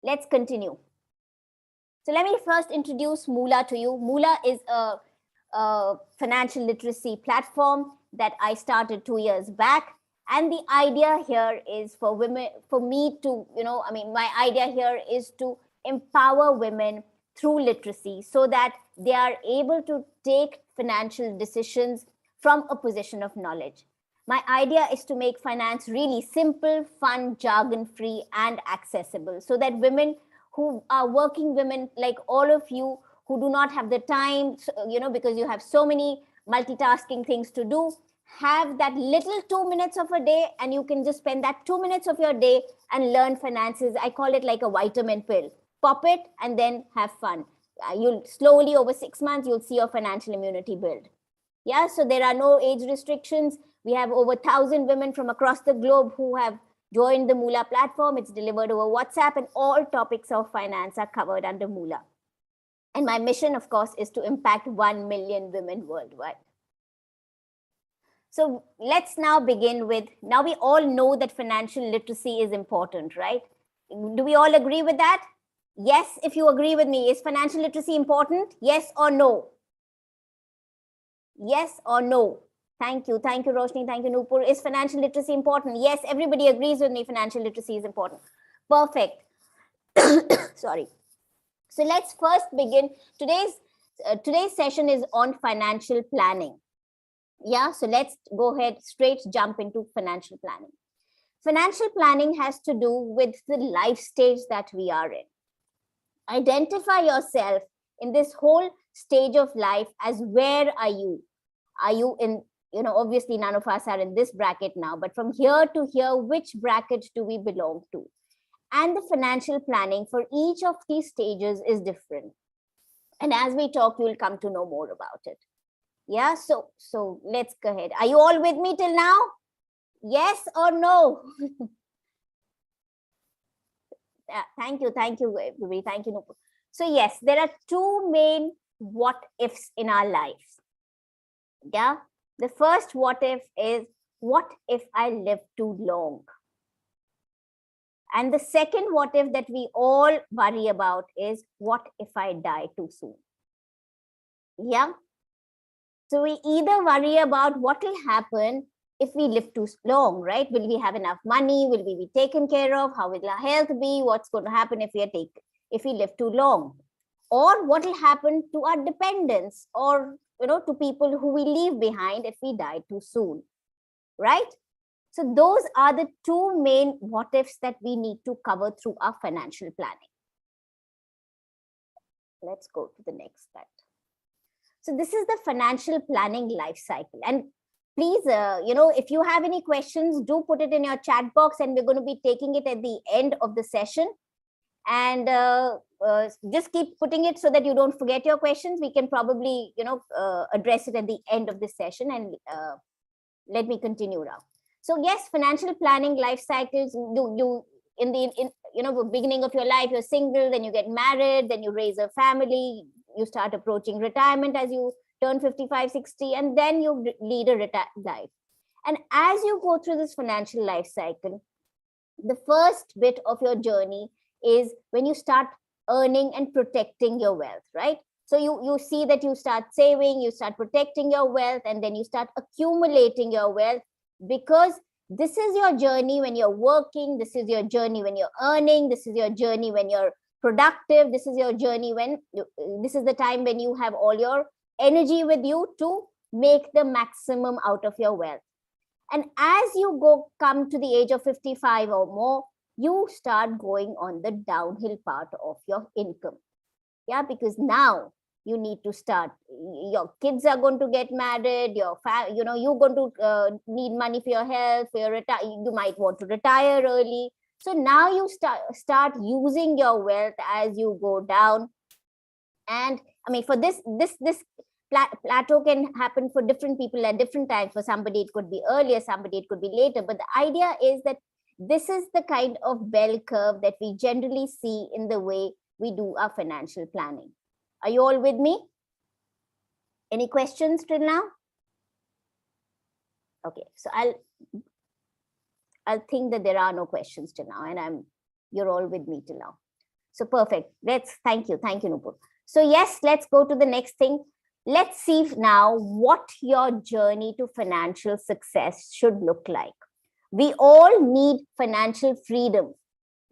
let's continue. So let me first introduce Moola to you. Moola is a financial literacy platform that I started 2 years back. And the idea here is for women, for me to, my idea here is to empower women through literacy so that they are able to take financial decisions from a position of knowledge. My idea is to make finance really simple, fun, jargon-free, and accessible so that women who are working women like all of you who do not have the time, because you have so many multitasking things to do, have that little 2 minutes of a day, and you can just spend that 2 minutes of your day and learn finances. I call it like a vitamin pill. Pop it and then have fun. You'll slowly, over 6 months, you'll see your financial immunity build. Yeah, so there are no age restrictions. We have over 1,000 women from across the globe who have joined the Moola platform. It's delivered over WhatsApp, and all topics of finance are covered under Moola. And my mission, of course, is to impact 1 million women worldwide. So let's now begin with, now we all know that financial literacy is important, right? Do we all agree with that? Yes, if you agree with me, is financial literacy important? Yes or no? Yes or no? Thank you, Roshni, thank you, Nupur. Is financial literacy important? Yes, everybody agrees with me, financial literacy is important. Perfect. Sorry. So let's first begin. Today's session is on financial planning. Yeah, so let's go ahead, straight jump into financial planning. Financial planning has to do with the life stage that we are in. Identify yourself in this whole stage of life as where are you? Are you in, obviously none of us are in this bracket now, but from here to here, which bracket do we belong to? And the financial planning for each of these stages is different. And as we talk, you'll come to know more about it. Yeah, so let's go ahead. Are you all with me till now? Yes or no? Thank you, everybody. Thank you, Nupur. So yes, there are two main what ifs in our lives. Yeah, the first what if is, what if I live too long? And the second what if that we all worry about is, what if I die too soon? Yeah. So we either worry about what will happen if we live too long, right? Will we have enough money? Will we be taken care of? How will our health be? What's going to happen if we live too long? Or what will happen to our dependents, or to people who we leave behind if we die too soon, right? So those are the two main what ifs that we need to cover through our financial planning. Let's go to the next slide. So this is the financial planning life cycle. And please, if you have any questions, do put it in your chat box, and we're going to be taking it at the end of the session. And just keep putting it so that you don't forget your questions. We can probably, address it at the end of the session. And let me continue now. So yes, financial planning life cycles, you in the beginning of your life, you're single, then you get married, then you raise a family, you start approaching retirement as you turn 55, 60, and then you lead a retired life. And as you go through this financial life cycle, the first bit of your journey is when you start earning and protecting your wealth, right? So you see that you start saving, you start protecting your wealth, and then you start accumulating your wealth, because this is your journey when you're working, this is your journey when you're earning, this is your journey when you're productive, this is your journey when this is the time when you have all your energy with you to make the maximum out of your wealth. And as you come to the age of 55 or more, you start going on the downhill part of your income. Yeah, because now you need to start, your kids are going to get married, you're going to need money for your health, for your you might want to retire early. So now you start using your wealth as you go down. And I mean, for this plateau can happen for different people at different times. For somebody it could be earlier, somebody it could be later, but the idea is that this is the kind of bell curve that we generally see in the way we do our financial planning. Are you all with me? Any questions till now? Okay, so I'll think that there are no questions till now, and you're all with me till now. So perfect. Thank you, Nupur. So yes, let's go to the next thing. Let's see now what your journey to financial success should look like. We all need financial freedom,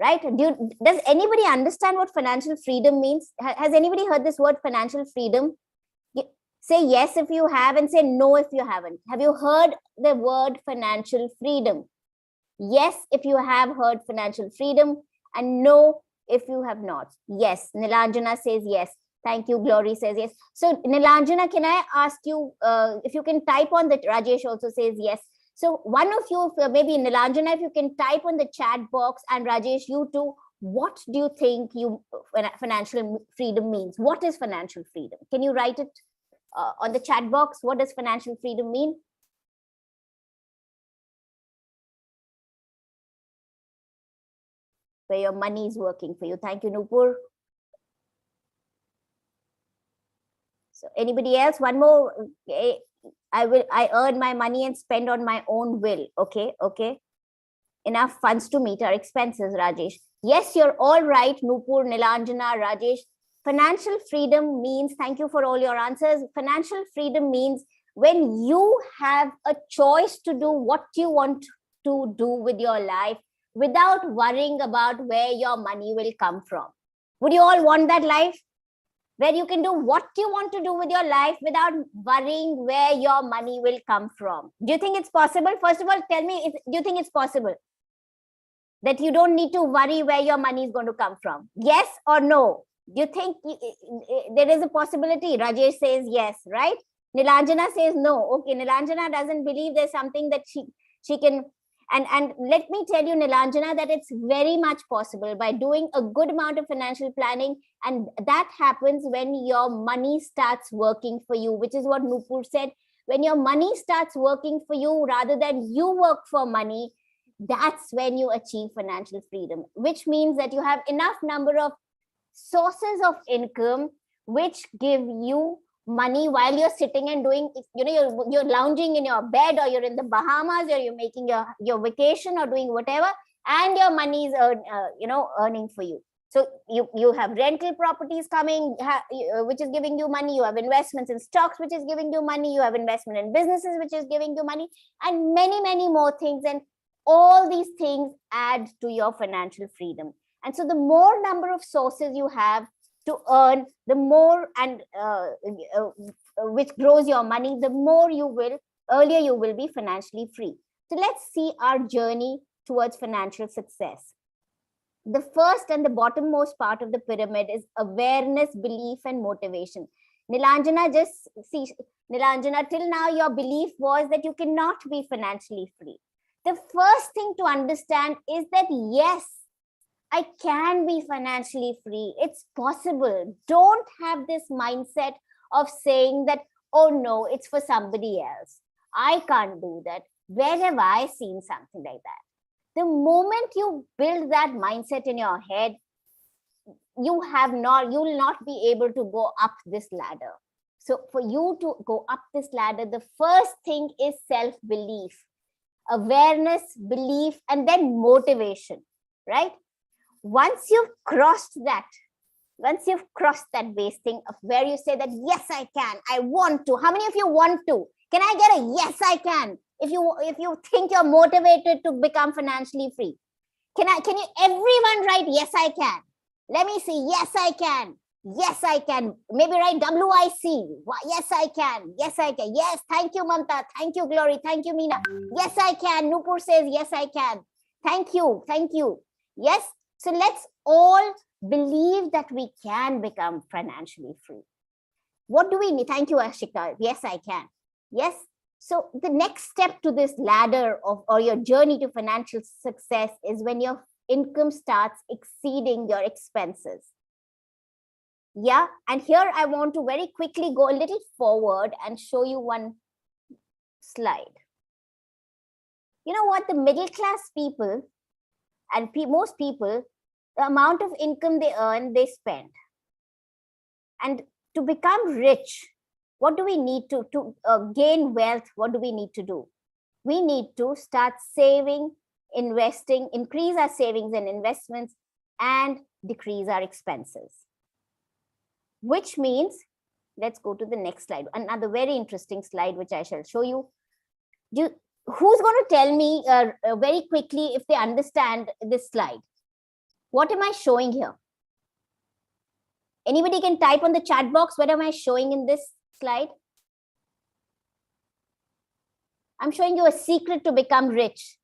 right? Does anybody understand what financial freedom means? Has anybody heard this word financial freedom? Say yes if you have, and say no if you haven't. Have you heard the word financial freedom? Yes if you have heard financial freedom, and no if you have not. Yes, Nilanjana says yes. Thank you. Glory says yes. So Nilanjana, can I ask you if you can type on that? Rajesh also says yes. So one of you, maybe Nilanjana, if you can type on the chat box, and Rajesh, you too, what do you think financial freedom means? What is financial freedom? Can you write it on the chat box? What does financial freedom mean? Where your money is working for you. Thank you, Nupur. So anybody else? One more. Okay. I earn my money and spend on my own will. Okay. Enough funds to meet our expenses, Rajesh. Yes, you're all right, Nupur, Nilanjana, Rajesh. Financial freedom means, thank you for all your answers. Financial freedom means when you have a choice to do what you want to do with your life without worrying about where your money will come from. Would you all want that life? Where you can do what you want to do with your life without worrying where your money will come from. Do you think it's possible? First of all, tell me, do you think it's possible that you don't need to worry where your money is going to come from? Yes or no? Do you think there is a possibility? Rajesh says yes, right? Nilanjana says no. Okay, Nilanjana doesn't believe there's something that she can. And let me tell you, Nilanjana, that it's very much possible by doing a good amount of financial planning. And that happens when your money starts working for you, which is what Nupur said. When your money starts working for you rather than you work for money, that's when you achieve financial freedom, which means that you have enough number of sources of income which give you money while you're sitting and doing, you're lounging in your bed, or you're in the Bahamas, or you're making your vacation, or doing whatever, and your money is earning for you. So you have rental properties coming, which is giving you money. You have investments in stocks, which is giving you money. You have investment in businesses, which is giving you money, and many, many more things. And all these things add to your financial freedom. And so the more number of sources you have to earn, the more, and which grows your money, the more earlier you will be financially free. So let's see our journey towards financial success. The first and the bottommost part of the pyramid is awareness, belief, and motivation. Nilanjana, Nilanjana, till now your belief was that you cannot be financially free. The first thing to understand is that yes, I can be financially free. It's possible. Don't have this mindset of saying that, oh no, it's for somebody else. I can't do that. Where have I seen something like that? The moment you build that mindset in your head, you will not be able to go up this ladder. So for you to go up this ladder, the first thing is self-belief, awareness, belief, and then motivation, right? Once you've crossed that base thing of where you say that, yes, I can, I want to. How many of you want to? Can I get a yes, I can? If you think you're motivated to become financially free, can you everyone write yes, I can? Let me see. Yes, I can. Yes, I can. Maybe write WIC. Yes, I can. Yes, I can. Yes, thank you, Mamta. Thank you, Glory. Thank you, Meena. Yes, I can. Nupur says yes, I can. Thank you. Thank you. Yes. So let's all believe that we can become financially free. What do we need? Thank you, Ashika. Yes, I can. Yes. So the next step to this ladder or your journey to financial success is when your income starts exceeding your expenses. Yeah. And here I want to very quickly go a little forward and show you one slide. You know what? The middle class people and most people, the amount of income they earn, they spend. And to become rich, what do we need to gain wealth? What do we need to do? We need to start saving, investing, increase our savings and investments, and decrease our expenses. Which means, let's go to the next slide. Another very interesting slide, which I shall show you. Who's going to tell me very quickly if they understand this slide? What am I showing here? Anybody can type on the chat box. What am I showing in this slide? I'm showing you a secret to become rich.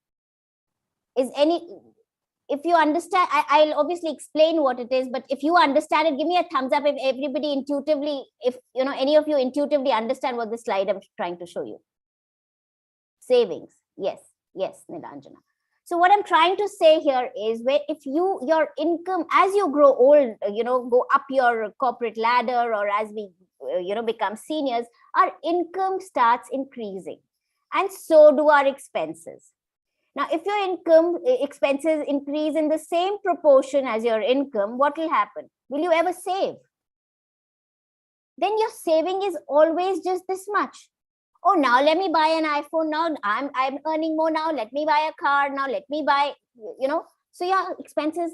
If you understand, I'll obviously explain what it is, but if you understand it, give me a thumbs up if everybody intuitively, if any of you intuitively understand what this slide I'm trying to show you. Savings. Yes, Nilanjana. So what I'm trying to say here is, where if your income, as you grow old, go up your corporate ladder, or as we, become seniors, our income starts increasing, and so do our expenses. Now, if your expenses increase in the same proportion as your income, what will happen? Will you ever save? Then your saving is always just this much. Oh, now let me buy an iPhone. Now I'm earning more now. Let me buy a car. Now let me buy, So your expenses,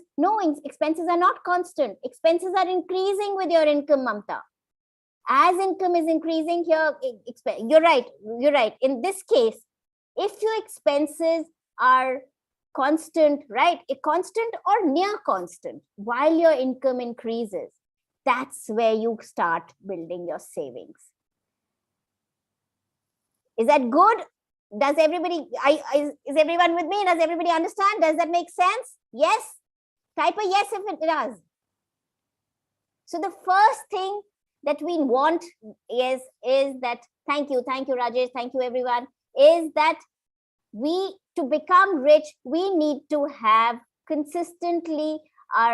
expenses are not constant. Expenses are increasing with your income, Mamta. As income is increasing here, you're right. In this case, if your expenses are constant, right? A constant or near constant, while your income increases, that's where you start building your savings. Is that good? Does everybody, is everyone with me? Does everybody understand? Does that make sense? Yes? Type a yes if it does. So the first thing that we want is that, thank you, Rajesh, thank you, everyone, is that to become rich, we need to have consistently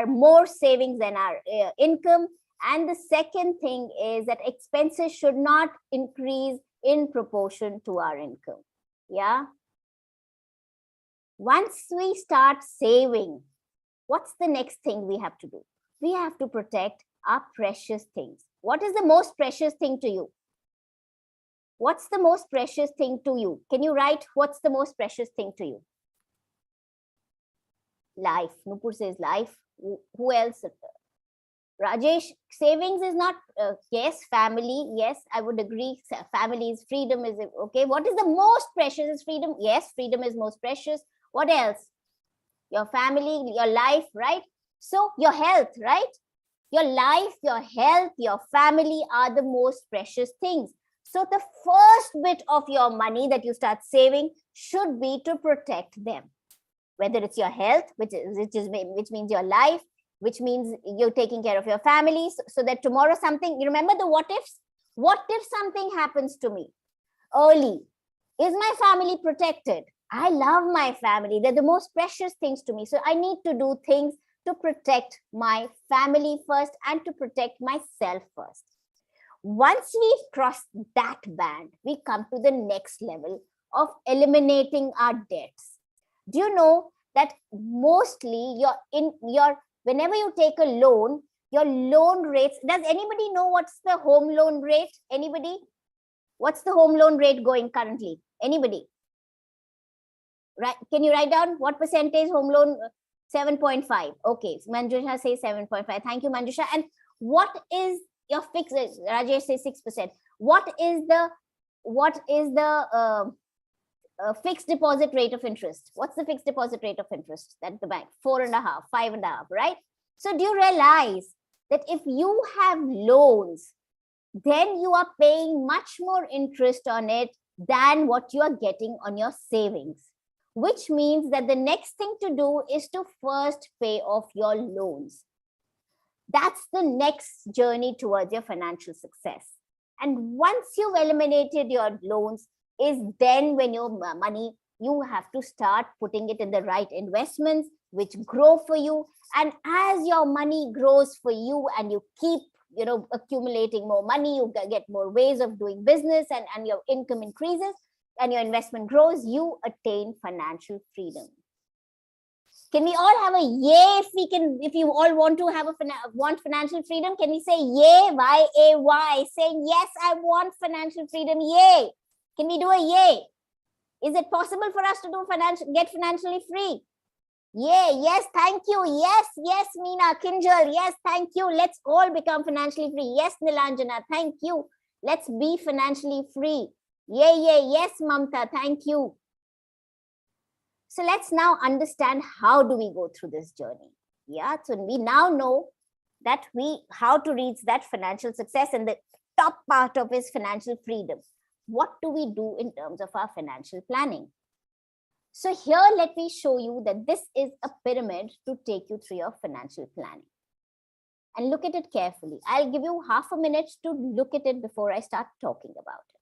more savings than our income. And the second thing is that expenses should not increase in proportion to our income. Yeah. Once we start saving, what's the next thing we have to do? We have to protect our precious things. What is the most precious thing to you? What's the most precious thing to you? Can you write what's the most precious thing to you? Life. Nupur says life. Who else? Rajesh, savings is not, yes, family. Yes, I would agree. Family's freedom is okay. What is the most precious? Is freedom? Yes, freedom is most precious. What else? Your family, your life, right? So your health, right? Your life, your health, your family are the most precious things. So the first bit of your money that you start saving should be to protect them. Whether it's your health, which means your life, which means you're taking care of your family, so that tomorrow something, you remember the what ifs? What if something happens to me early? Is my family protected? I love my family. They're the most precious things to me. So I need to do things to protect my family first and to protect myself first. Once we cross that band, we come to the next level of eliminating our debts. Do you know that mostly whenever you take a loan, your loan rates, does anybody know what's the home loan rate? Anybody? What's the home loan rate going currently? Anybody? Right? Can you write down what percentage home loan? 7.5. Okay. Manjusha says 7.5. Thank you, Manjusha. And what is your fixed? Rajesh says 6%. What is the fixed deposit rate of interest? What's the fixed deposit rate of interest at the bank? 4.5, 5.5, right? So do you realize that if you have loans, then you are paying much more interest on it than what you are getting on your savings, which means that the next thing to do is to first pay off your loans. That's the next journey towards your financial success. And once you've eliminated your loans, is then when your money, you have to start putting it in the right investments which grow for you. And as your money grows for you and you keep accumulating more money, you get more ways of doing business, and your income increases and your investment grows, you attain financial freedom. Can we all have a yay if you all want to have want financial freedom? Can we say yay, Y-A-Y, saying yes, I want financial freedom, yay. Can we do a yay? Is it possible for us to get financially free? Yeah, yes, thank you. Yes, yes, Meena, Kinjal. Yes, thank you. Let's all become financially free. Yes, Nilanjana, thank you. Let's be financially free. Yeah, yeah, yes, Mamta, thank you. So let's now understand how do we go through this journey. Yeah, so we now know that how to reach that financial success, and the top part of is financial freedom. What do we do in terms of our financial planning? So here, let me show you that this is a pyramid to take you through your financial planning. And look at it carefully. I'll give you half a minute to look at it before I start talking about it.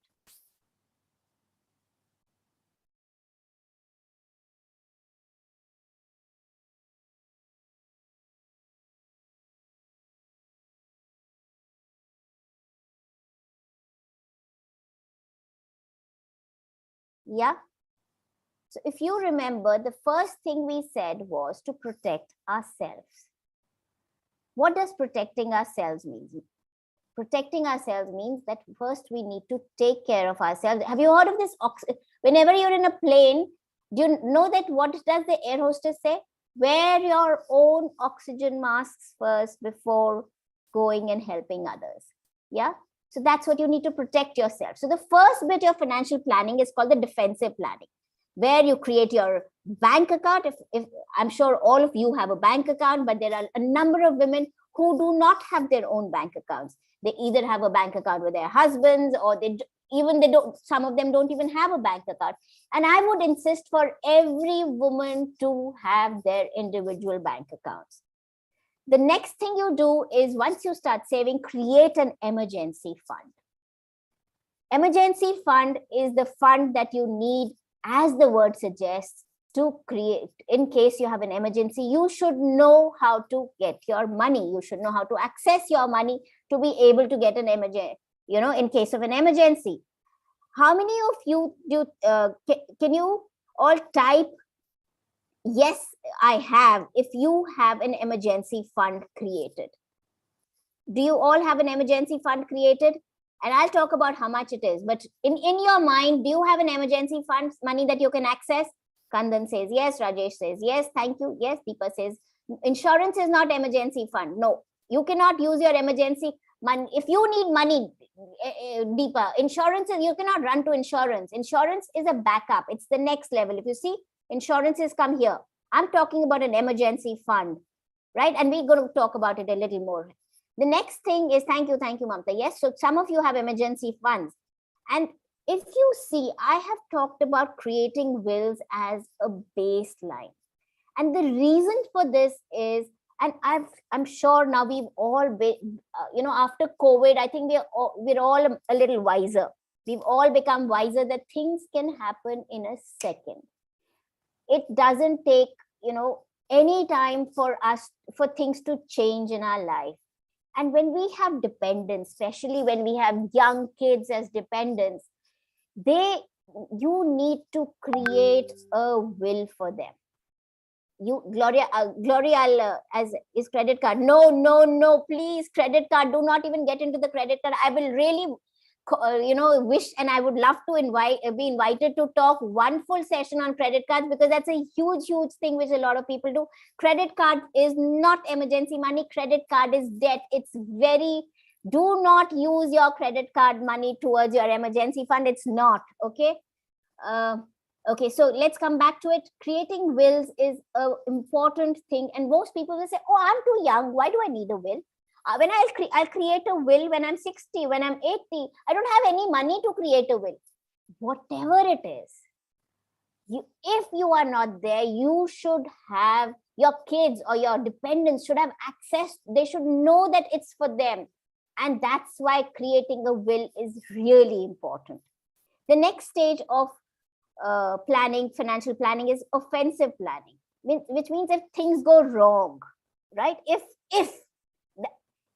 Yeah. So if you remember, the first thing we said was to protect ourselves. What does protecting ourselves mean? Protecting ourselves means that first we need to take care of ourselves. Have you heard of this? Whenever you're in a plane, do you know that what does the air hostess say? Wear your own oxygen masks first before going and helping others. Yeah. So that's what you need to protect yourself. So the first bit of financial planning is called the defensive planning, where you create your bank account. If I'm sure all of you have a bank account, but there are a number of women who do not have their own bank accounts. They either have a bank account with their husbands, or they don't, some of them don't even have a bank account. And I would insist for every woman to have their individual bank accounts. The next thing you do is, once you start saving, create an emergency fund. Emergency fund is the fund that you need, as the word suggests, to create in case you have an emergency. You should know how to get your money. You should know how to access your money to be able to get an emergency, in case of an emergency. How many of you can you all type yes, I have, if you have an emergency fund created? Do you all have an emergency fund created? And I'll talk about how much it is. But in your mind, do you have an emergency fund money that you can access? Kandan says yes. Rajesh says yes. Thank you. Yes. Deepa says insurance is not emergency fund. No, you cannot use your emergency money. If you need money, Deepa, insurance is, you cannot run to insurance. Insurance is a backup. It's the next level. If you see, insurance has come here. I'm talking about an emergency fund, right? And we're going to talk about it a little more. The next thing is, thank you, Mamta. Yes, so some of you have emergency funds. And if you see, I have talked about creating wills as a baseline. And the reason for this is, and I'm sure now we've all been, after COVID, I think we're all a little wiser. We've all become wiser that things can happen in a second. It doesn't take, any time for things to change in our life. And when we have dependents, especially when we have young kids as dependents, you need to create a will for them. Gloria, as is credit card. No, please, credit card. Do not even get into the credit card. I will really, wish, and I would love to be invited to talk one full session on credit cards, because that's a huge thing which a lot of people do. Credit card is not emergency money. Credit card is debt. Do not use your credit card money towards your emergency fund. It's not okay. Okay, so let's come back to it. Creating wills is an important thing, and most people will say, "Oh, I'm too young. Why do I need a will?" When I'll create a will when I'm 60, when I'm 80. I don't have any money to create a will. Whatever it is, if you are not there, you should have, your kids or your dependents should have access. They should know that it's for them. And that's why creating a will is really important. The next stage of financial planning is offensive planning, which means if things go wrong, right?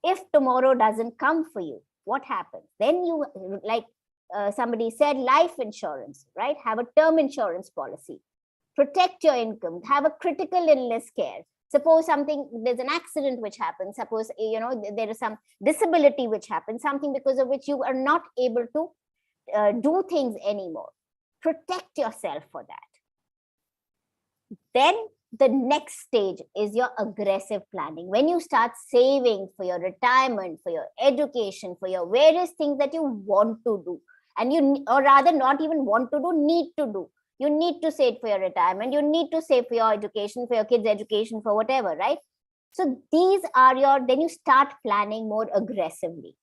If tomorrow doesn't come for you, what happens? Then you, like somebody said, life insurance, right? Have a term insurance policy. Protect your income. Have a critical illness care. Suppose there's an accident which happens. Suppose, there is some disability which happens, something because of which you are not able to do things anymore. Protect yourself for that. Then the next stage is your aggressive planning. When you start saving for your retirement, for your education, for your various things that you want to do, and you, or rather not even want to do, need to do. You need to save for your retirement, you need to save for your education, for your kids' education, for whatever, right? So these are your, then you start planning more aggressively.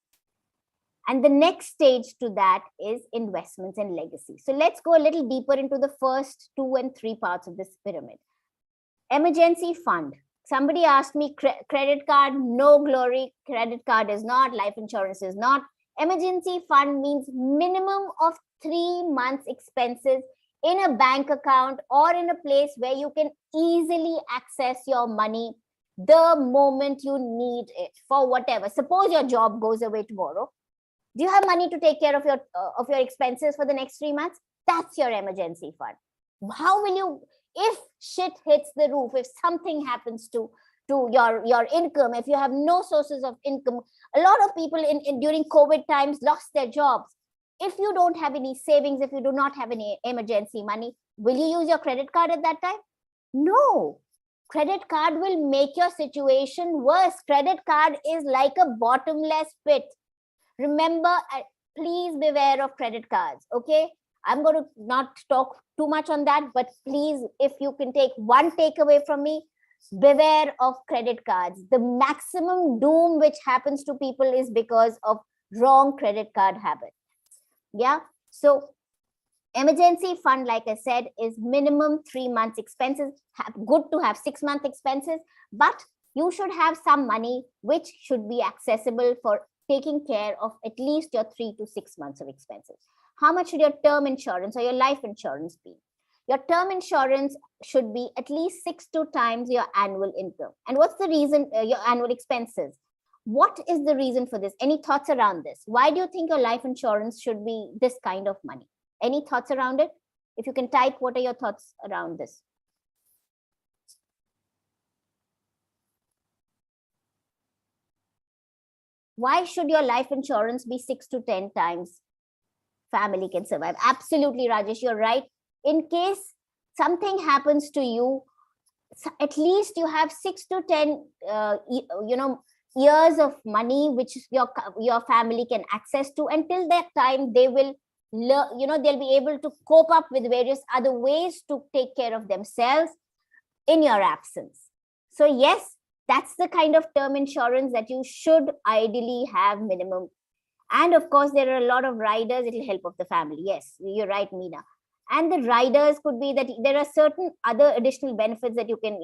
And the next stage to that is investments and legacy. So let's go a little deeper into the first 2 and 3 parts of this pyramid. Emergency fund. Somebody asked me, credit card, no glory. Credit card is not, life insurance is not. Emergency fund means minimum of 3 months expenses in a bank account or in a place where you can easily access your money the moment you need it for whatever. Suppose your job goes away tomorrow. Do you have money to take care of your expenses for the next 3 months? That's your emergency fund. How will you, if shit hits the roof, if something happens to your income, if you have no sources of income, a lot of people in during COVID times lost their jobs. If you don't have any savings, if you do not have any emergency money, will you use your credit card at that time? No. Credit card will make your situation worse. Credit card is like a bottomless pit. Remember, please beware of credit cards, okay? I'm going to not talk too much on that, but please, if you can take one takeaway from me, beware of credit cards. The maximum doom which happens to people is because of wrong credit card habit. Yeah. So emergency fund, like I said, is minimum 3 months expenses. Good to have 6 month expenses, but you should have some money which should be accessible for taking care of at least your 3 to 6 months of expenses. How much should your term insurance or your life insurance be? Your term insurance should be at least 6 to times your annual income. And what's the reason? Your annual expenses. What is the reason for this? Any thoughts around this? Why do you think your life insurance should be this kind of money? Any thoughts around it? If you can type, what are your thoughts around this? Why should your life insurance be 6 to 10 times family can survive? Absolutely, Rajesh, you're right. In case something happens to you, at least you have 6 to 10 years of money which your family can access to. Until that time, they will they'll be able to cope up with various other ways to take care of themselves in your absence. So yes, that's the kind of term insurance that you should ideally have minimum. And of course, there are a lot of riders. It will help of the family. Yes, you're right, Meena. And the riders could be that there are certain other additional benefits that you can,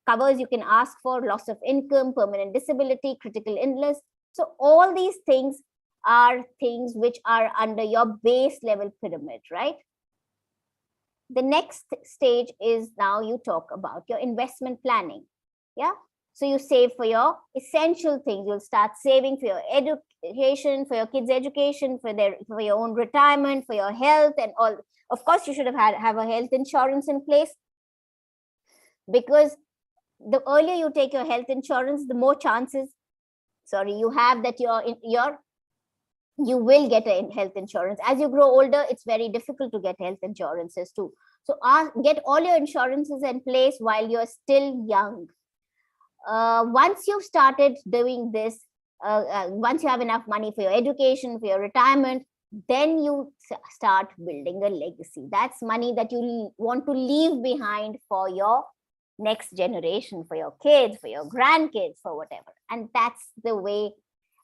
covers you can ask for: loss of income, permanent disability, critical illness. So all these things are things which are under your base level pyramid, right? The next stage is now you talk about your investment planning. Yeah. So you save for your essential things. You'll start saving for your education, for your kids' education, for your own retirement, for your health and all. Of course, you should have a health insurance in place, because the earlier you take your health insurance, the more chances, you have that you will get a health insurance. As you grow older, it's very difficult to get health insurances too. So get all your insurances in place while you're still young. Once you've started doing this, once you have enough money for your education, for your retirement, then you start building a legacy. That's money that you want to leave behind for your next generation, for your kids, for your grandkids, for whatever. And that's the way.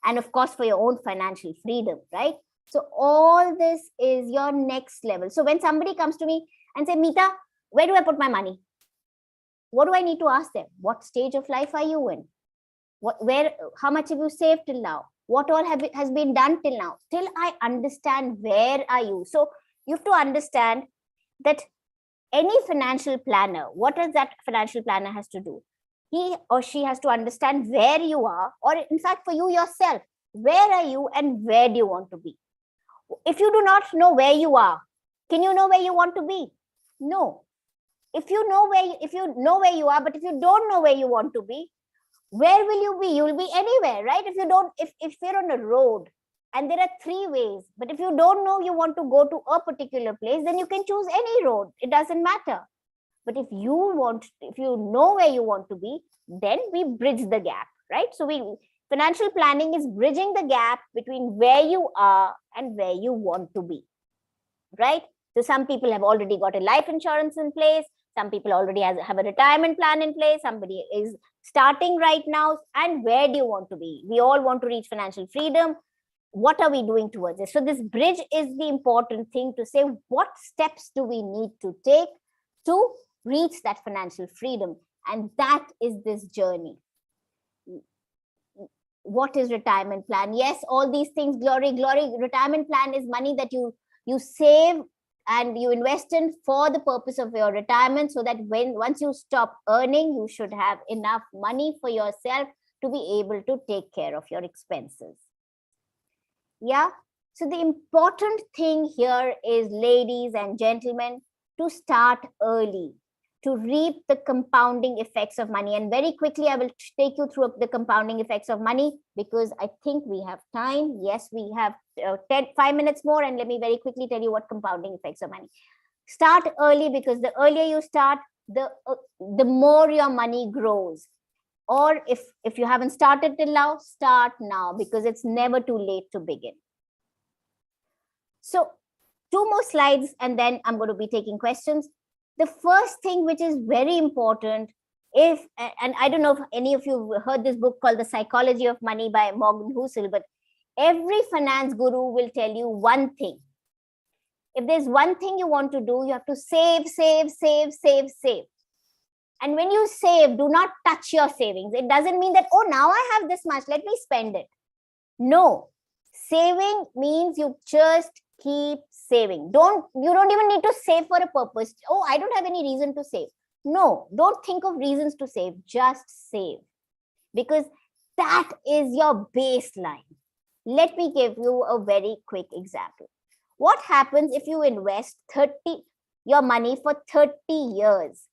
And of course, for your own financial freedom, right? So all this is your next level. So when somebody comes to me and say, Meeta, where do I put my money? What do I need to ask them? What stage of life are you in? How much have you saved till now? What all has been done till now? Till I understand where are you. So you have to understand that any financial planner, what does that financial planner has to do? He or she has to understand where you are, or in fact, for you yourself, where are you and where do you want to be? If you do not know where you are, can you know where you want to be? No. If you know where you are, but if you don't know where you want to be, where will you be? You will be anywhere, right? If you're on a road and there are 3 ways, but if you don't know you want to go to a particular place, then you can choose any road. It doesn't matter. But if you know where you want to be, then we bridge the gap, right? So financial planning is bridging the gap between where you are and where you want to be, right? So some people have already got a life insurance in place. Some people already have a retirement plan in place. Somebody is starting right now. And where do you want to be? We all want to reach financial freedom. What are we doing towards it? So this bridge is the important thing to say, what steps do we need to take to reach that financial freedom? And that is this journey. What is retirement plan? Yes, all these things, glory. Retirement plan is money that you save and you invest in for the purpose of your retirement, so that once you stop earning, you should have enough money for yourself to be able to take care of your expenses. Yeah. So the important thing here is, ladies and gentlemen, to start early, to reap the compounding effects of money. And very quickly, I will take you through the compounding effects of money, because I think we have time. Yes, we have 5 minutes more. And let me very quickly tell you what compounding effects of money. Start early, because the earlier you start, the more your money grows. Or if you haven't started till now, start now, because it's never too late to begin. So 2 more slides, and then I'm going to be taking questions. The first thing which is very important, and I don't know if any of you have heard this book called The Psychology of Money by Morgan Housel, but every finance guru will tell you one thing. If there's one thing you want to do, you have to save. And when you save, do not touch your savings. It doesn't mean that, oh, now I have this much, let me spend it. No, saving means you just keep saving. You don't even need to save for a purpose. Oh, I don't have any reason to save. No, don't think of reasons to save. Just save, because that is your baseline. Let me give you a very quick example. What happens if you invest your money for 30 years?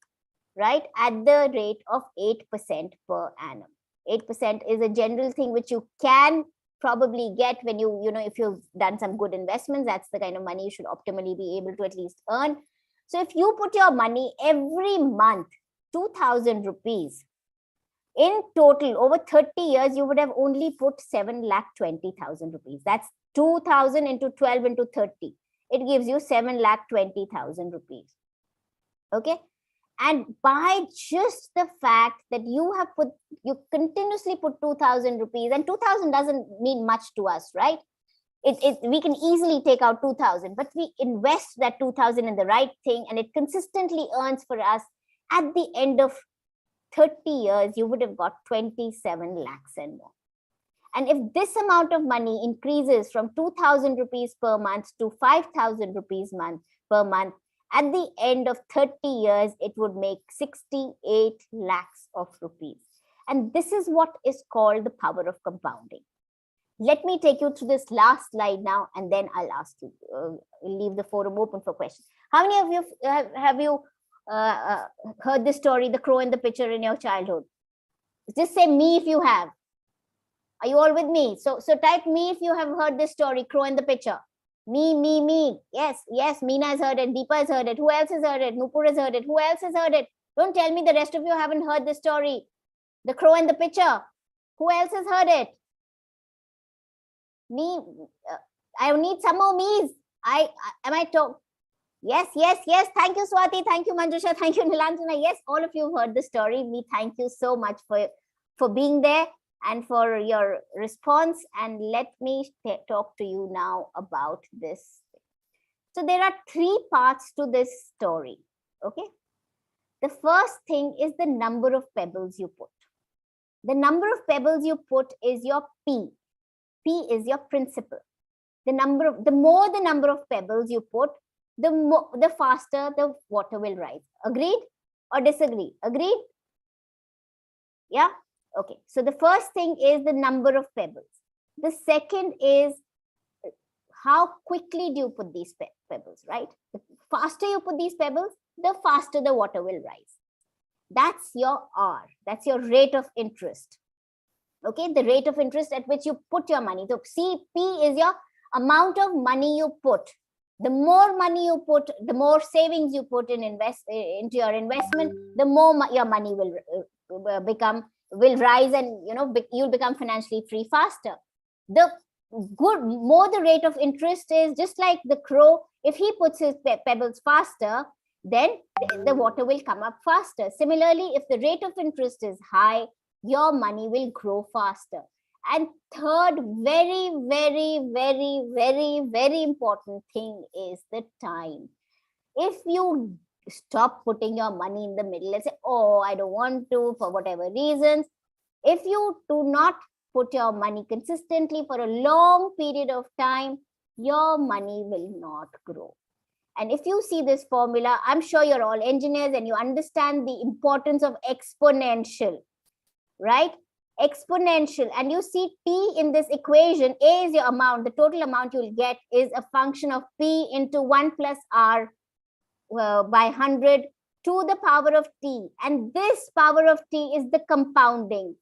Right, at the rate of 8% per annum. 8% is a general thing which you can probably get when if you've done some good investments. That's the kind of money you should optimally be able to at least earn. So if you put your money every month, 2,000 rupees, in total, over 30 years, you would have only put 7,20,000 rupees. That's 2,000 into 12 into 30. It gives you 7,20,000 rupees. Okay. And by just the fact that you continuously put 2,000 rupees, and 2,000 doesn't mean much to us, right? We can easily take out 2,000, but we invest that 2,000 in the right thing, and it consistently earns for us. At the end of 30 years, you would have got 27 lakhs and more. And if this amount of money increases from 2,000 rupees per month to 5,000 rupees per month, at the end of 30 years, it would make 68 lakhs of rupees. And this is what is called the power of compounding. Let me take you through this last slide now, and then I'll ask you, leave the forum open for questions. How many of you have you heard this story, The Crow and the Pitcher, in your childhood? Just say me if you have. Are you all with me? So type me if you have heard this story, Crow and the Pitcher. Me. Yes, Meena has heard it. Deepa has heard it. Who else has heard it? Nupur has heard it. Who else has heard it? Don't tell me the rest of you haven't heard this story. The Crow and the Pitcher. Who else has heard it? Me. I need some more me's. Yes. Thank you, Swati. Thank you, Manjusha. Thank you, Nilanjana. Yes, all of you have heard the story. Me, thank you so much for being there and for your response. And let me talk to you now about this. So there are 3 parts to this story. Okay. The first thing is the number of pebbles you put. The number of pebbles you put is your P. P is your principal. The more the number of pebbles you put, the faster the water will rise. Agreed or disagree? Agreed? Yeah. Okay, so the first thing is the number of pebbles. The second is how quickly do you put these pebbles, right? The faster you put these pebbles, the faster the water will rise. That's your R. That's your rate of interest. Okay, the rate of interest at which you put your money. So CP is your amount of money you put. The more money you put, the more savings you put into your investment, the more your money will rise, and you'll become financially free faster. The more the rate of interest is, just like the crow, if he puts his pebbles faster, then the water will come up faster. Similarly, if the rate of interest is high, your money will grow faster. And third, very, very, very, very, very important thing is the time. If you stop putting your money in the middle and say, oh, I don't want to, for whatever reasons, if you do not put your money consistently for a long period of time, your money will not grow. And if you see this formula, I'm sure you're all engineers and you understand the importance of exponential, right? Exponential. And you see P in this equation. A is your amount. The total amount you'll get is a function of P into 1 plus R by 100 to the power of T. And this power of T is the compounding.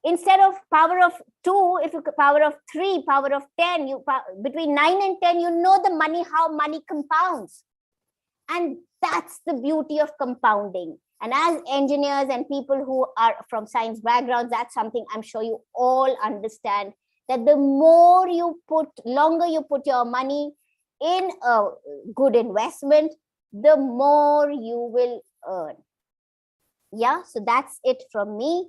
Instead of power of 2, if you power of 3, power of 10, between 9 and 10, how money compounds. And that's the beauty of compounding. And as engineers and people who are from science backgrounds, that's something I'm sure you all understand, that the more longer you put your money in a good investment, the more you will earn. Yeah, so that's it from me.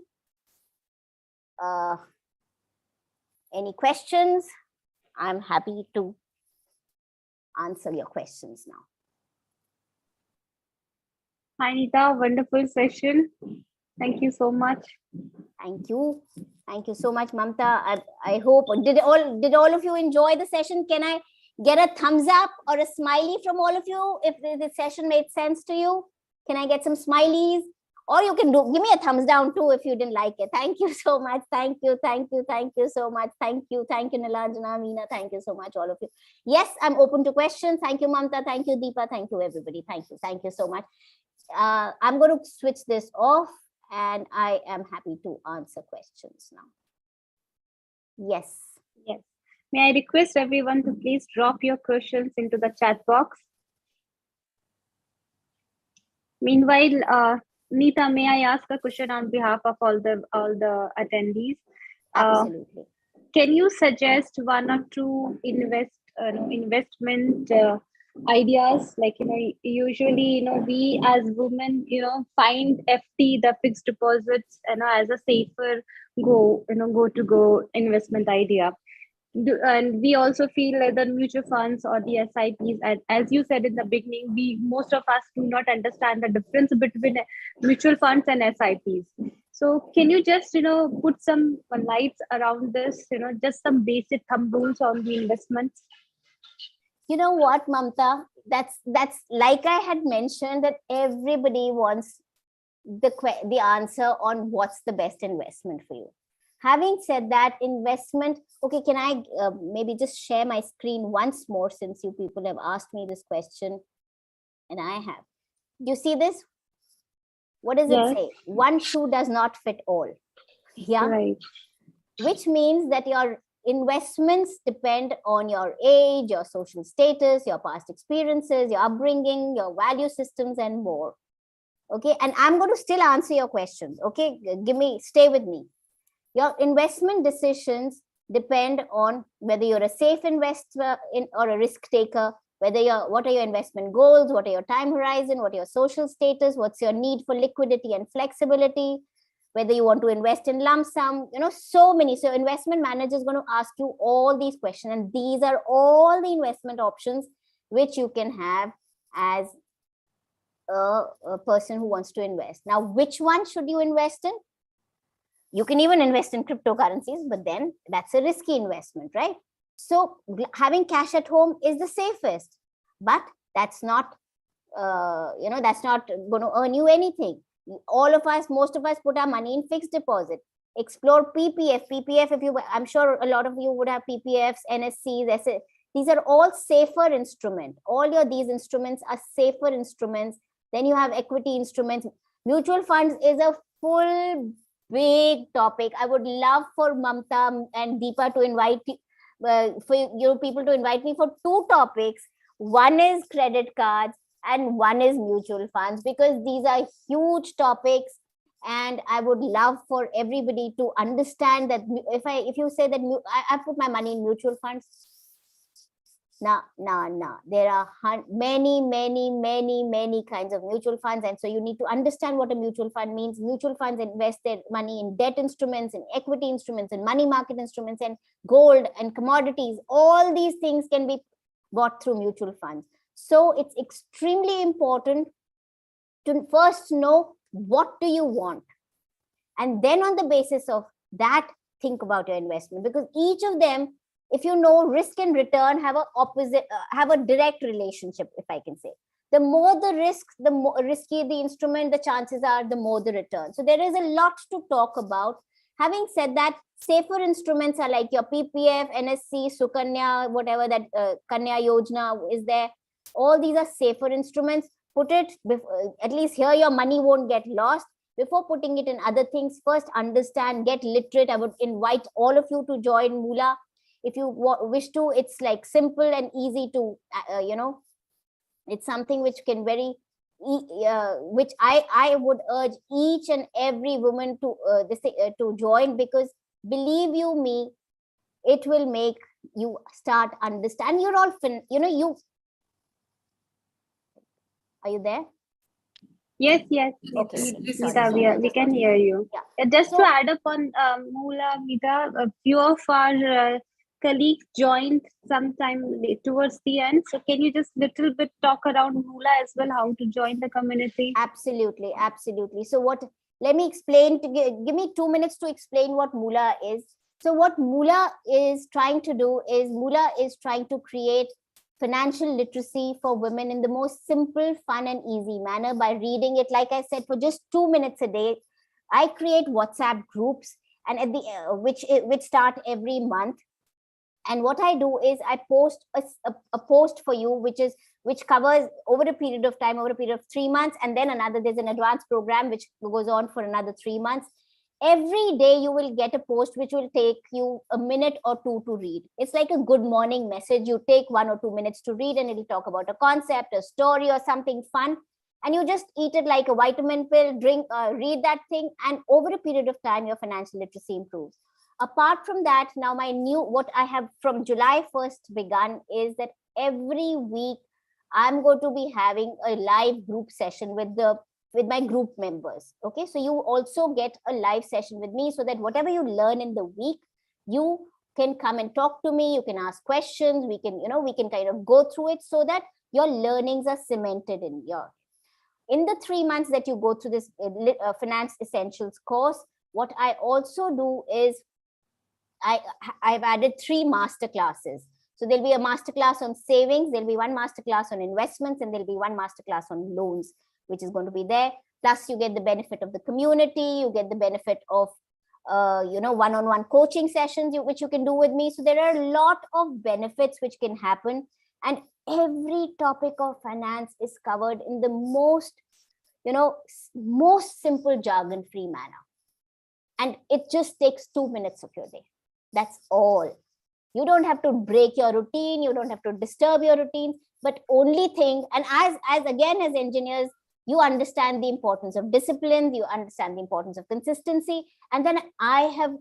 Any questions? I'm happy to answer your questions now. Hi, Nita. Wonderful session. Thank you so much. Thank you. Thank you so much, Mamta. I hope, did all of you enjoy the session? Can I get a thumbs up or a smiley from all of you if the session made sense to you? Can I get some smileys? Or you can give me a thumbs down too if you didn't like it. Thank you so much. Thank you. Thank you. Thank you so much. Thank you. Thank you, Nilanjana, Meena. Thank you so much, all of you. Yes, I'm open to questions. Thank you, Mamta. Thank you, Deepa. Thank you, everybody. Thank you. Thank you so much. I'm going to switch this off and I am happy to answer questions now. Yes. Yes. May I request everyone to please drop your questions into the chat box. Meanwhile, Nita, may I ask a question on behalf of all the attendees? Absolutely. Can you suggest one or two investment ideas? Like, usually, we as women, find FT, the fixed deposits, as a safer go investment idea. And we also feel like the mutual funds or the SIPs, and as you said in the beginning, most of us do not understand the difference between mutual funds and SIPs. So can you just put some lights around this, just some basic thumb rules on the investments? You know what, Mamta, that's like I had mentioned, that everybody wants the answer on what's the best investment for you. Having said that, investment, okay, can I maybe just share my screen once more, since you people have asked me this question, and I have. Do you see this? What does it say? One shoe does not fit all. Yeah. Right. Which means that your investments depend on your age, your social status, your past experiences, your upbringing, your value systems, and more. Okay. And I'm going to still answer your questions. Okay. Stay with me. Your investment decisions depend on whether you're a safe investor or a risk taker, what are your investment goals, what are your time horizon, what are your social status, what's your need for liquidity and flexibility, whether you want to invest in lump sum, so many. So investment manager is going to ask you all these questions, and these are all the investment options which you can have as a person who wants to invest. Now, which one should you invest in? You can even invest in cryptocurrencies, but then that's a risky investment, right? So having cash at home is the safest, but that's not, that's not going to earn you anything. Most of us put our money in fixed deposit. Explore PPF. I'm sure a lot of you would have PPFs, NSCs, these are all safer instruments. These instruments are safer instruments. Then you have equity instruments. Mutual funds is a full big topic. I would love for Mamta and Deepa to invite for you people to invite me for 2 topics one is credit cards, and one is mutual funds, because these are huge topics. And I would love for everybody to understand that if you say that I put my money in mutual funds, no. There are many kinds of mutual funds. And so you need to understand what a mutual fund means. Mutual funds invest their money in debt instruments, in equity instruments, in money market instruments, and gold and commodities. All these things can be bought through mutual funds. So it's extremely important to first know what do you want. And then on the basis of that, think about your investment, because each of them, if you know, risk and return have a direct relationship, if I can say. The more the risk, the more risky the instrument, the chances are the more the return. So there is a lot to talk about. Having said that, safer instruments are like your PPF, NSC, Sukanya, whatever that Kanya Yojana is there. All these are safer instruments. Put it at least here, your money won't get lost. Before putting it in other things, first understand, get literate. I would invite all of you to join Moola. If you wish to, it's like simple and easy to, it's something which can which I would urge each and every woman to join, because believe you me, it will make you start understand. You're all are you there? Yes. Okay. Meeta, we can hear you. Yeah. Just to add up on Moola, Meeta, a few of our colleagues joined sometime towards the end. So can you just little bit talk around Moola as well, how to join the community? Absolutely. So let me explain, give me 2 minutes to explain what Moola is. So what Moola is trying to do is, Moola is trying to create financial literacy for women in the most simple, fun, and easy manner by reading it. Like I said, for just 2 minutes a day, I create WhatsApp groups, and at the which start every month. And what I do is I post a post for you, which covers over a period of time, over a period of 3 months, and then there's an advanced program which goes on for another 3 months. Every day you will get a post which will take you a minute or two to read. It's like a good morning message. You take 1 or 2 minutes to read, and it'll talk about a concept, a story, or something fun. And you just eat it like a vitamin pill, read that thing, and over a period of time, your financial literacy improves. Apart from that, now what I have from July 1st begun is that every week I'm going to be having a live group session with my group members. Okay, so you also get a live session with me, so that whatever you learn in the week, you can come and talk to me. You can ask questions. We can kind of go through it, so that your learnings are cemented in the 3 months that you go through this finance essentials course. What I also do is I've added 3 master classes. So there'll be a master class on savings, there'll be one master class on investments, and there'll be one master class on loans, which is going to be there. Plus, you get the benefit of the community, you get the benefit of one-on-one coaching sessions, which you can do with me. So there are a lot of benefits which can happen, and every topic of finance is covered in the most simple jargon-free manner. And it just takes 2 minutes of your day. That's all. You don't have to break your routine. You don't have to disturb your routine. But only thing, and as engineers, you understand the importance of discipline. You understand the importance of consistency. And then I have,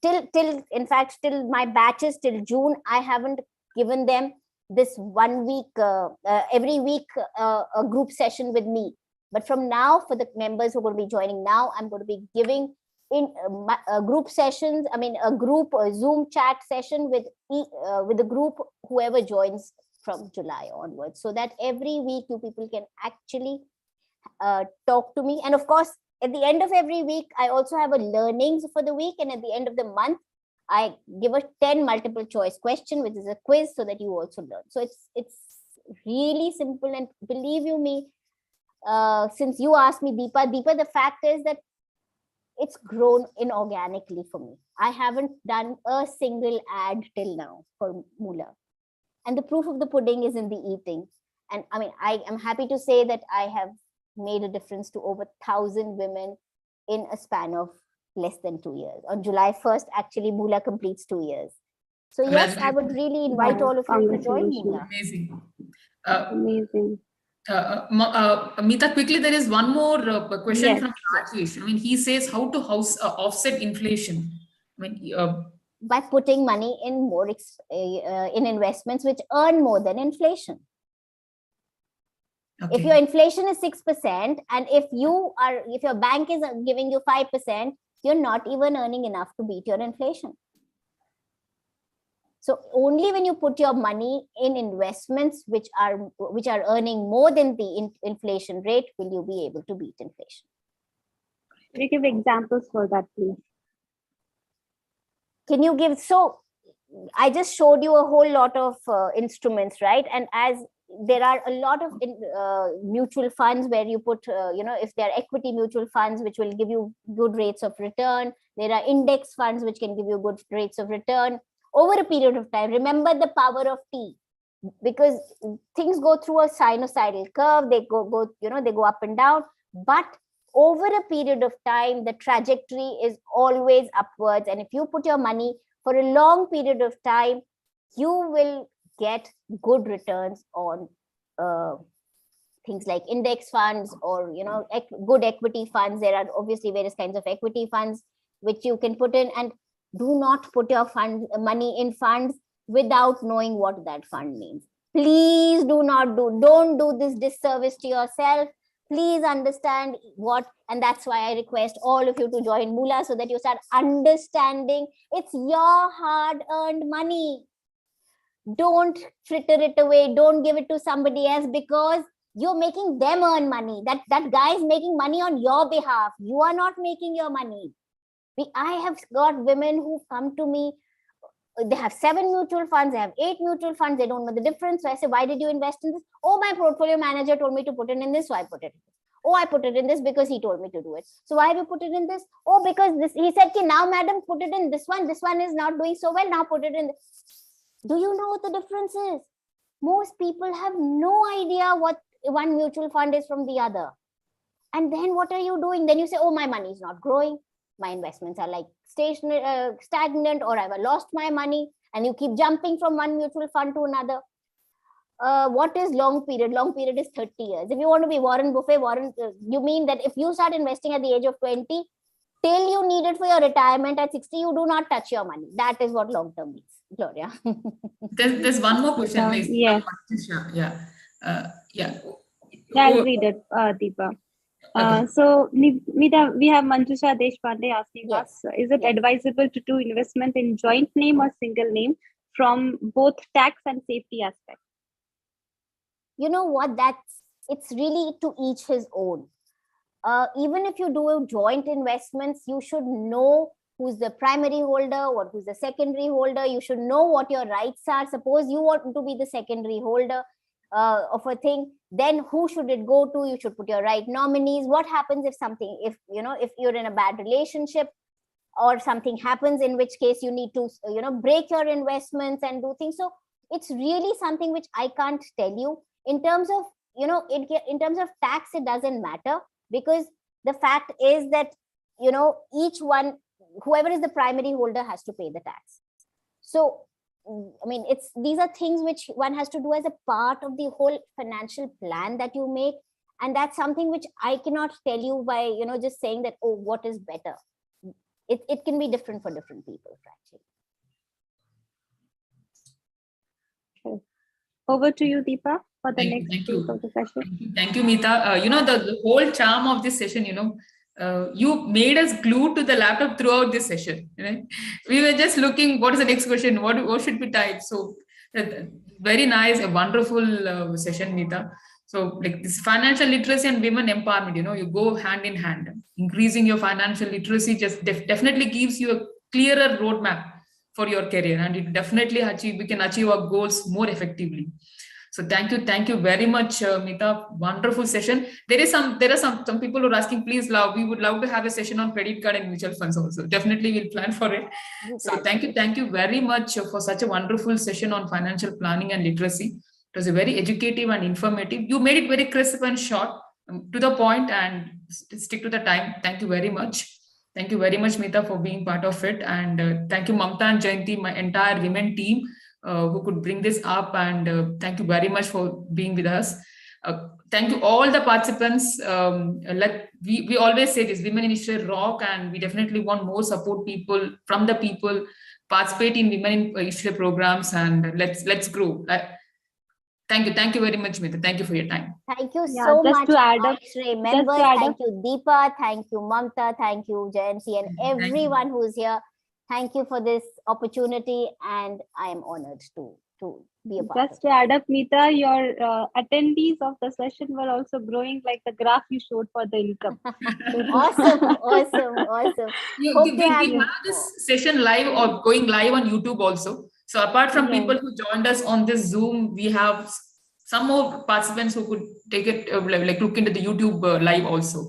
till my batches, till June, I haven't given them this 1 week, every week, a group session with me. But from now, for the members who are going to be joining now, I'm going to be giving in group sessions, a Zoom chat session with the group, whoever joins from July onwards, so that every week you people can actually talk to me. And of course, at the end of every week, I also have a learnings for the week. And at the end of the month, I give a 10 multiple choice question, which is a quiz, so that you also learn. So it's really simple. And believe you me, since you asked me, Deepa, the fact is that it's grown inorganically for me. I haven't done a single ad till now for Moola. And the proof of the pudding is in the eating. And I am happy to say that I have made a difference to over 1,000 women in a span of less than 2 years. On July 1st, actually, Moola completes 2 years. So yes, I would really invite all of you to join Moola. Amazing. Amazing. Meeta, quickly, there is one more question Yes. from Rajesh. I mean, he says how to offset inflation. I mean, By putting money in more in investments which earn more than inflation. okay. If your inflation is 6%, and if your bank is giving you 5%, you're not even earning enough to beat your inflation. So only when you put your money in investments which are earning more than the inflation rate will you be able to beat inflation. Can you give examples for that, please? Can you give? So I just showed you a whole lot of instruments, right? And as there are a lot of mutual funds where you put, if they're equity mutual funds, which will give you good rates of return. There are index funds which can give you good rates of return over a period of time. Remember the power of T, because things go through a sinusoidal curve. They go up and down, but over a period of time, the trajectory is always upwards. And if you put your money for a long period of time, you will get good returns on things like index funds or good equity funds. There are obviously various kinds of equity funds which you can put in. And do not put your money in funds without knowing what that fund means. Please don't do this disservice to yourself. Please understand what, and that's why I request all of you to join Moola so that you start understanding it's your hard-earned money. Don't fritter it away. Don't give it to somebody else because you're making them earn money. That guy is making money on your behalf. You are not making your money. I have got women who come to me. They have 7 mutual funds. They have 8 mutual funds. They don't know the difference. So I say, why did you invest in this? Oh, my portfolio manager told me to put it in this. So I put it in this. Oh, I put it in this because he told me to do it. So why have you put it in this? Oh, because this. He said, now, madam, put it in this one. This one is not doing so well. Now put it in this. Do you know what the difference is? Most people have no idea what one mutual fund is from the other. And then what are you doing? Then you say, oh, my money is not growing. My investments are like stagnant, or I've lost my money, and you keep jumping from one mutual fund to another. What is long period? Long period is 30 years. If you want to be Warren Buffett, you mean that if you start investing at the age of 20, till you need it for your retirement at 60, you do not touch your money. That is what long term means. Gloria. There's one more question. Yeah. I'll read it, Deepa. Okay. So, Meeta, we have Manjusha Deshpande asking Yes. us, is it advisable to do investment in joint name or single name from both tax and safety aspects? You know what? It's really to each his own. Even if you do joint investments, you should know who's the primary holder, who's the secondary holder. You should know what your rights are. Suppose you want to be the secondary holder of a thing, then who should it go to? You should put your right nominees. What happens if you're in a bad relationship or something happens, in which case you need to break your investments and do things. So it's really something which I can't tell you. In terms of in terms of tax, it doesn't matter, because the fact is that each one, whoever is the primary holder, has to pay the tax. So I mean, these are things which one has to do as a part of the whole financial plan that you make. And that's something which I cannot tell you by, just saying that, oh, what is better? It can be different for different people, actually. Okay. Over to you, Deepa, for the next piece of the session. Thank you, Meeta. The whole charm of this session, you made us glued to the laptop throughout this session. Right? We were just looking, what is the next question? What should we type? So very nice, a wonderful session, Meeta. So like this financial literacy and women empowerment, you go hand in hand. Increasing your financial literacy just definitely gives you a clearer roadmap for your career, and it definitely we can achieve our goals more effectively. So thank you very much, Meeta. Wonderful session. There are some people who are asking, please, we would love to have a session on credit card and mutual funds also. Definitely we'll plan for it. So thank you very much for such a wonderful session on financial planning and literacy. It was a very educative and informative. You made it very crisp and short, to the point, and stick to the time. Thank you very much. Thank you very much, Meeta, for being part of it. And thank you, Mamta and Jayanti, my entire women team who could bring this up. And thank you very much for being with us. Thank you all the participants. We always say this, women initiative rock, and we definitely want more support people from the people, participate in women initiative programs, and let's grow. Thank you very much, Meeta. Thank you for your time. Thank you Yeah, so just much, to add up- Ashray members. Thank you, Deepa. Thank you, Mamta. Thank you, Jayanti, and everyone who's here. Thank you for this opportunity, and I am honored to be a part Just to add up, Meeta, your attendees of the session were also growing like the graph you showed for the income. Awesome. Hope We to have have you. this session live or going live on YouTube also. So apart from Yeah. people who joined us on this Zoom, we have some more participants who could take it, like look into the YouTube live also.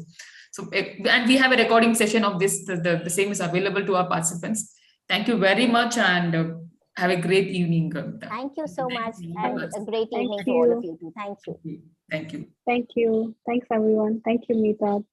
So, and we have a recording session of this. The same is available to our participants. Thank you very much, and have a great evening. Thank you so much, you. and a great Thank evening to all of you. you too. Thank you. Thank you. Thank you. Thanks, everyone. Thank you, Meeta.